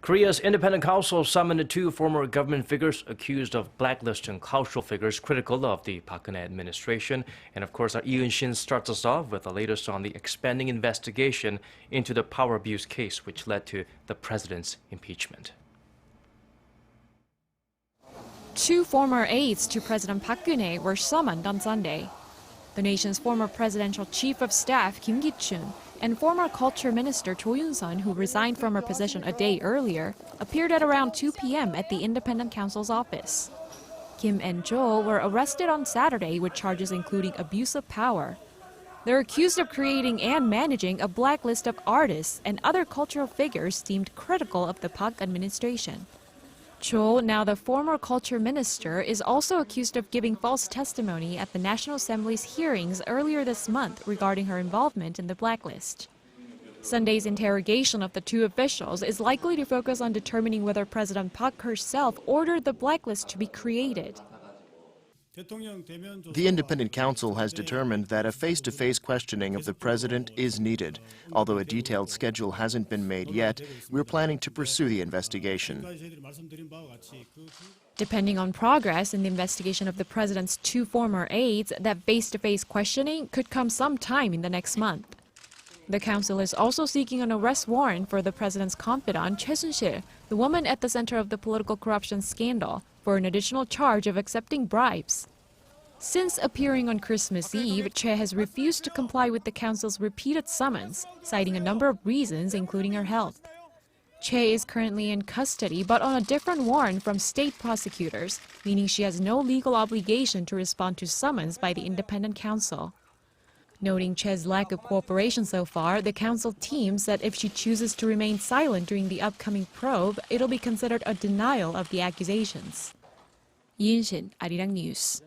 Korea's independent counsel summoned two former government figures accused of blacklisting cultural figures critical of the Park Geun-hye administration. And of course, our Yoon-sun starts us off with the latest on the expanding investigation into the power abuse case, which led to the president's impeachment. Two former aides to President Park Geun-hye were summoned on Sunday. The nation's former presidential chief of staff, Kim Ki-choon, and former Culture Minister Cho Yoon-sun, who resigned from her position a day earlier, appeared at around 2 p.m. at the independent counsel's office. Kim and Cho were arrested on Saturday with charges including abuse of power. They're accused of creating and managing a blacklist of artists and other cultural figures deemed critical of the Park administration. Cho, now the former culture minister, is also accused of giving false testimony at the National Assembly's hearings earlier this month regarding her involvement in the blacklist. Sunday's interrogation of the two officials is likely to focus on determining whether President Park herself ordered the blacklist to be created. The independent counsel has determined that a face-to-face questioning of the president is needed. Although a detailed schedule hasn't been made yet, we're planning to pursue the investigation. Depending on progress in the investigation of the president's two former aides, that face-to-face questioning could come sometime in the next month. The council is also seeking an arrest warrant for the president's confidant, Choi Soon-sil, the woman at the center of the political corruption scandal, for an additional charge of accepting bribes. Since appearing on Christmas Eve, Choi has refused to comply with the council's repeated summons, citing a number of reasons, including her health. Choi is currently in custody, but on a different warrant from state prosecutors, meaning she has no legal obligation to respond to summons by the independent counsel. Noting Choi's lack of cooperation so far, the council team said if she chooses to remain silent during the upcoming probe, it'll be considered a denial of the accusations. Yoon-sun, Arirang News.